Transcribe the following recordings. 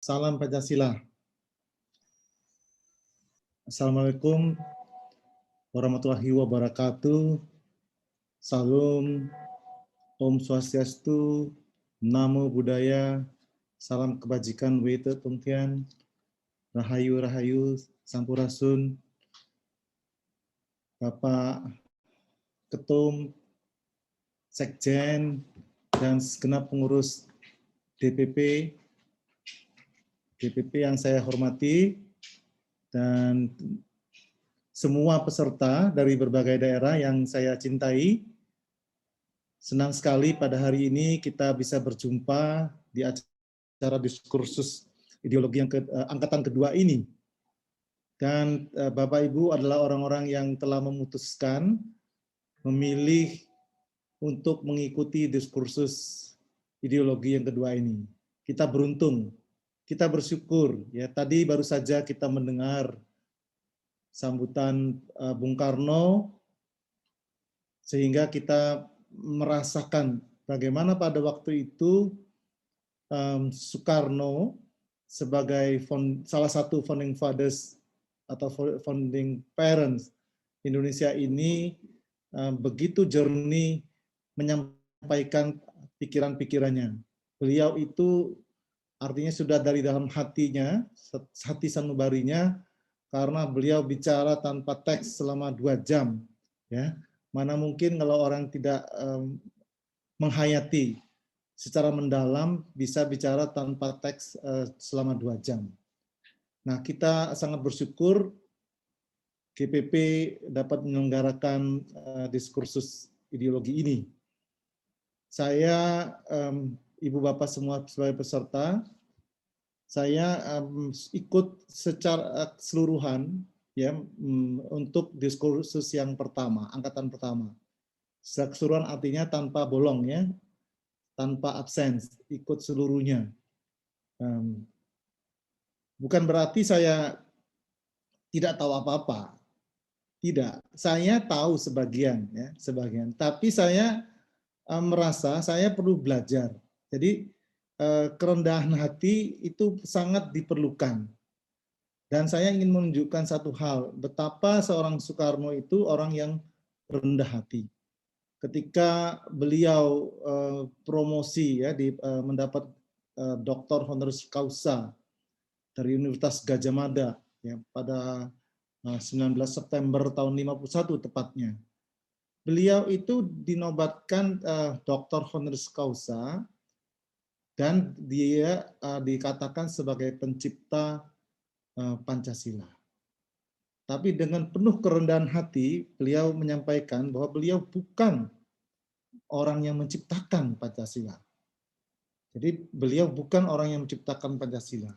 Salam Pancasila. Assalamualaikum warahmatullahi wabarakatuh. Salam, Om Swastiastu, Namo Buddhaya, salam kebajikan, Wete Tongtian, Rahayu Rahayu, Sampurasun, Bapak Ketum, Sekjen, dan segenap pengurus DPP yang saya hormati, dan semua peserta dari berbagai daerah yang saya cintai. Senang sekali pada hari ini kita bisa berjumpa di acara diskursus ideologi yang angkatan kedua ini. Dan Bapak Ibu adalah orang-orang yang telah memutuskan memilih untuk mengikuti diskursus ideologi yang kedua ini. Kita beruntung, kita bersyukur. Ya, tadi baru saja kita mendengar sambutan Bung Karno, sehingga kita merasakan bagaimana pada waktu itu Soekarno sebagai salah satu founding fathers atau founding parents Indonesia ini begitu jernih menyampaikan pikiran-pikirannya. Beliau itu artinya sudah dari dalam hatinya, hati sanubarinya, karena beliau bicara tanpa teks selama 2 jam. Ya, mana mungkin kalau orang tidak menghayati secara mendalam bisa bicara tanpa teks selama 2 jam. Nah, kita sangat bersyukur GPP dapat menyelenggarakan diskursus ideologi ini. Saya, Ibu Bapak semua sebagai peserta, saya ikut secara keseluruhan ya untuk diskursus yang pertama, angkatan pertama. Secara keseluruhan artinya tanpa bolong ya, tanpa absen, ikut seluruhnya. Bukan berarti saya tidak tahu apa-apa. Tidak, saya tahu sebagian ya, sebagian. Tapi saya merasa saya perlu belajar. Jadi kerendahan hati itu sangat diperlukan. Dan saya ingin menunjukkan satu hal, betapa seorang Soekarno itu orang yang rendah hati. Ketika beliau promosi ya, mendapat Dr. Honoris Causa dari Universitas Gadjah Mada ya, pada 19 September tahun 51 tepatnya. Beliau itu dinobatkan Dr. Honoris Causa dan dia dikatakan sebagai pencipta Pancasila. Tapi dengan penuh kerendahan hati, beliau menyampaikan bahwa beliau bukan orang yang menciptakan Pancasila. Jadi beliau bukan orang yang menciptakan Pancasila.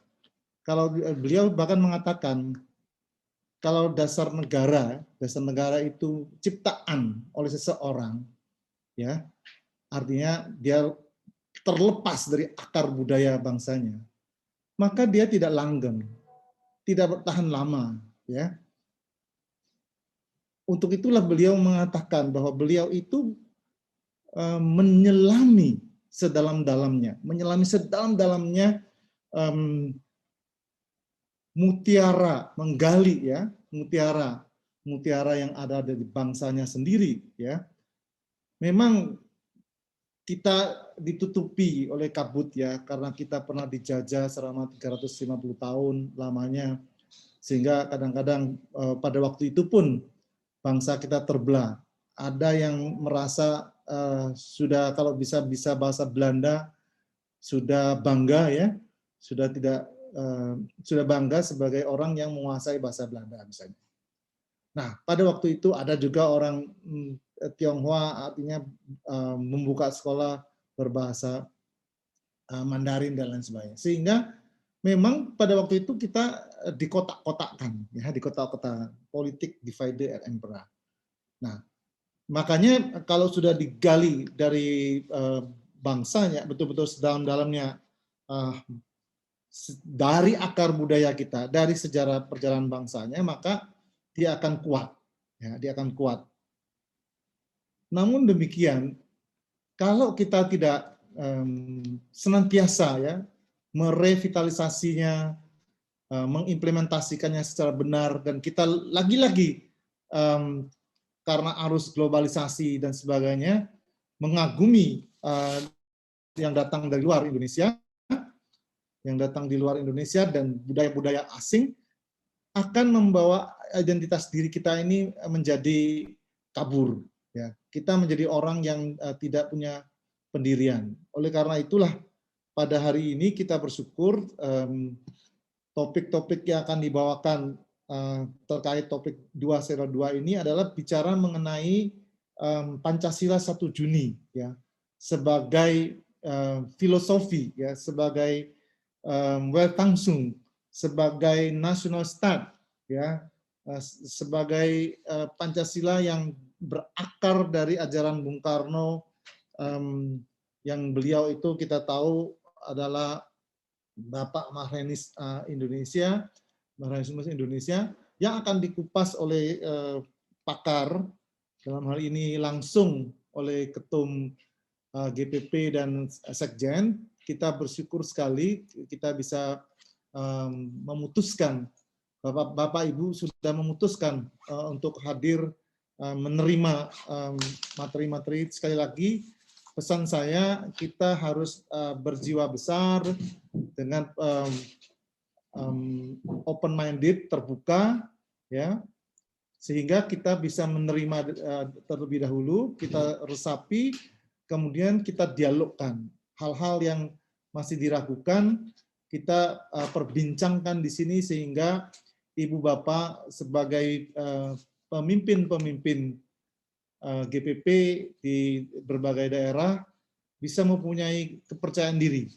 Kalau beliau bahkan mengatakan, kalau dasar negara itu ciptaan oleh seseorang, ya, artinya dia terlepas dari akar budaya bangsanya, maka dia tidak langgeng, tidak bertahan lama, ya. Untuk itulah beliau mengatakan bahwa beliau itu menyelami sedalam-dalamnya, mutiara, menggali ya, mutiara yang ada di bangsanya sendiri ya. Memang kita ditutupi oleh kabut ya, karena kita pernah dijajah selama 350 tahun lamanya, sehingga kadang-kadang pada waktu itu pun bangsa kita terbelah. Ada yang merasa sudah kalau bisa bahasa Belanda sudah bangga ya, sudah bangga sebagai orang yang menguasai bahasa Belanda misalnya. Nah, pada waktu itu ada juga orang Tionghoa, artinya membuka sekolah berbahasa Mandarin dan lain sebagainya. Sehingga memang pada waktu itu kita dikotak-kotakkan, ya, dikotak-kotakkan, politik divide and impera. Nah, makanya kalau sudah digali dari bangsanya, betul-betul sedalam-dalamnya, dari akar budaya kita, dari sejarah perjalanan bangsanya, maka dia akan kuat. Ya, dia akan kuat. Namun demikian, kalau kita tidak senantiasa ya merevitalisasinya, mengimplementasikannya secara benar, dan kita lagi-lagi karena arus globalisasi dan sebagainya mengagumi yang datang dari luar Indonesia, dan budaya-budaya asing akan membawa identitas diri kita ini menjadi kabur. Ya, kita menjadi orang yang tidak punya pendirian. Oleh karena itulah pada hari ini kita bersyukur topik-topik yang akan dibawakan terkait topik 2 serial 2 ini adalah bicara mengenai Pancasila 1 Juni ya, sebagai filosofi ya, sebagai Weltanschauung, sebagai national state ya, sebagai Pancasila yang berakar dari ajaran Bung Karno, yang beliau itu kita tahu adalah Bapak Mahrenis Indonesia, yang akan dikupas oleh pakar, dalam hal ini langsung oleh Ketum GPP dan Sekjen. Kita bersyukur sekali kita bisa memutuskan, Bapak Ibu sudah memutuskan untuk hadir menerima materi-materi. Sekali lagi pesan saya, kita harus berjiwa besar dengan open minded, terbuka ya, sehingga kita bisa menerima terlebih dahulu, kita resapi, kemudian kita dialogkan hal-hal yang masih diragukan, kita perbincangkan di sini sehingga Ibu Bapak sebagai pemimpin-pemimpin GPP di berbagai daerah bisa mempunyai kepercayaan diri.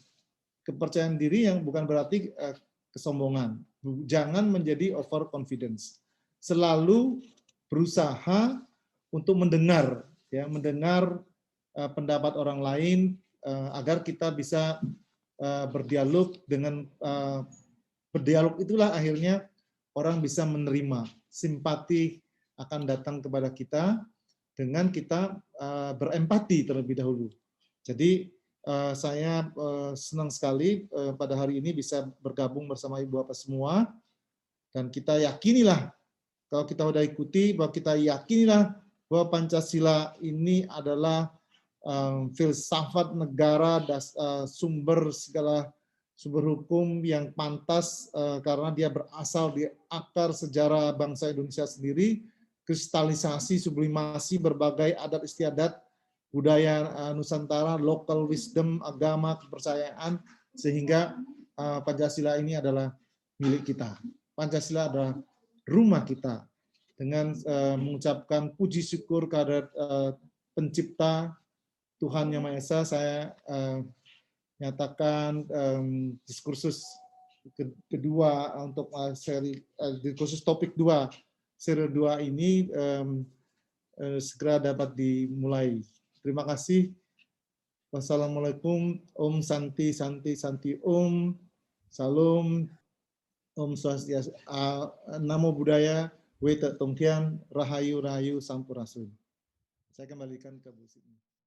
Kepercayaan diri yang bukan berarti kesombongan. Jangan menjadi overconfidence. Selalu berusaha untuk mendengar, ya, mendengar pendapat orang lain agar kita bisa berdialog dengan berdialog itulah akhirnya orang bisa menerima, simpati akan datang kepada kita dengan kita berempati terlebih dahulu. Jadi saya senang sekali pada hari ini bisa bergabung bersama Ibu Bapak semua, dan kita yakinilah, kalau kita sudah ikuti, bahwa kita yakinilah bahwa Pancasila ini adalah filsafat negara, sumber segala sumber hukum yang pantas karena dia berasal di akar sejarah bangsa Indonesia sendiri, kristalisasi, sublimasi berbagai adat istiadat, budaya Nusantara, local wisdom, agama, kepercayaan, sehingga Pancasila ini adalah milik kita. Pancasila adalah rumah kita. Dengan mengucapkan puji syukur kepada pencipta Tuhan Yang Maha Esa, saya nyatakan diskursus kedua untuk diskursus topik 2 seri 2 ini segera dapat dimulai. Terima kasih. Wassalamualaikum. Om Santi Santi Santi Om. Salam. Om Swastiastu. Namo Buddhaya. Weta Tongkian. Rahayu Rahayu Sampurasun. Saya kembalikan ke Bu Siti.